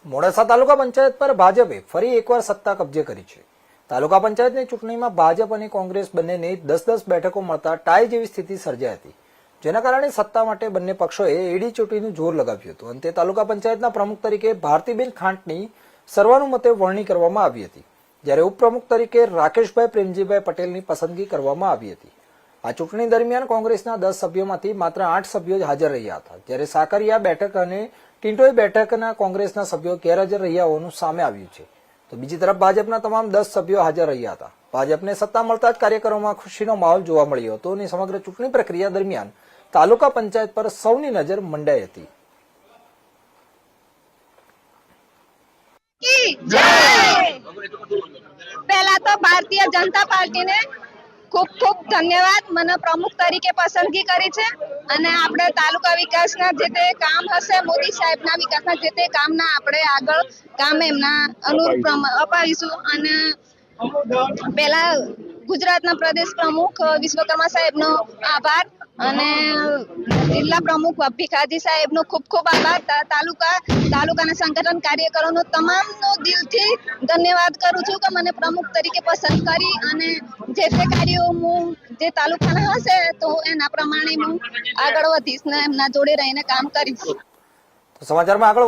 મોડાસા તાલુકા પંચાયત પર ભાજપે ફરી એકવાર સત્તા કબજે કરી છે। તાલુકા પંચાયતની ચૂંટણીમાં ભાજપ અને કોંગ્રેસ બંનેને 10-10 બેઠકો મળતા ટાઈ જેવી સ્થિતિ સર્જાઈ હતી, જેના કારણે સત્તા માટે બંને પક્ષોએ એડી ચોટીનું જોર લગાવ્યું હતું। અંતે તાલુકા પંચાયતના પ્રમુખ તરીકે ભારતીબેન ખાંટની સર્વાનુમતે વરણી કરવામાં આવી હતી, જ્યારે ઉપપ્રમુખ તરીકે રાકેશભાઈ પ્રેમજીભાઈ પટેલની પસંદગી કરવામાં આવી હતી। આ ચૂંટણી દરમિયાન કોંગ્રેસના 10 સભ્યોમાંથી માત્ર 8 સભ્યો જ હાજર રહ્યા હતા, જ્યારે સાકરિયા બેઠક અને ટિંટોઈ બેઠકના કોંગ્રેસના સભ્યો ગેરહાજર રહ્યા હોવાનું સામે આવ્યું છે। તો બીજી તરફ ભાજપના તમામ 10 સભ્યો હાજર રહ્યા હતા। ભાજપને સત્તા મળતા જ કાર્યકરોમાં ખુશીનો માહોલ જોવા મળ્યો હતો અને સમગ્ર ચૂંટણી પ્રક્રિયા દરમિયાન તાલુકા પંચાયત પર સૌની નજર મંડાઈ હતી। પહેલા તો ભારતીય જનતા પાર્ટીને ખૂબ ખૂબ ધન્યવાદ, મને પ્રમુખ તરીકે પસંદગી કરી છે અને આપણે તાલુકા વિકાસના જે તે કામ હશે, મોદી સાહેબના વિકાસના જે તે કામના આપણે આગળ કામ એમના અનુરૂપ અપાવીશું। અને પહેલા ગુજરાતના પ્રદેશ પ્રમુખ વિશ્વકર્મા સાહેબનો આભાર અને જિલ્લા પ્રમુખ ભીખાજી સાહેબનો ખૂબ ખૂબ આભાર। તાલુકાના સંગઠન કાર્યકરોનો તમામનો દિલથી ધન્યવાદ કરું છું કે મને પ્રમુખ તરીકે પસંદ કરી અને જે તે કાર્યો હું જે તાલુકાના હશે તો એના પ્રમાણે હું આગળ વધીશ ને એમના જોડે રહીને કામ કરીશ। સમાચારમાં આગળ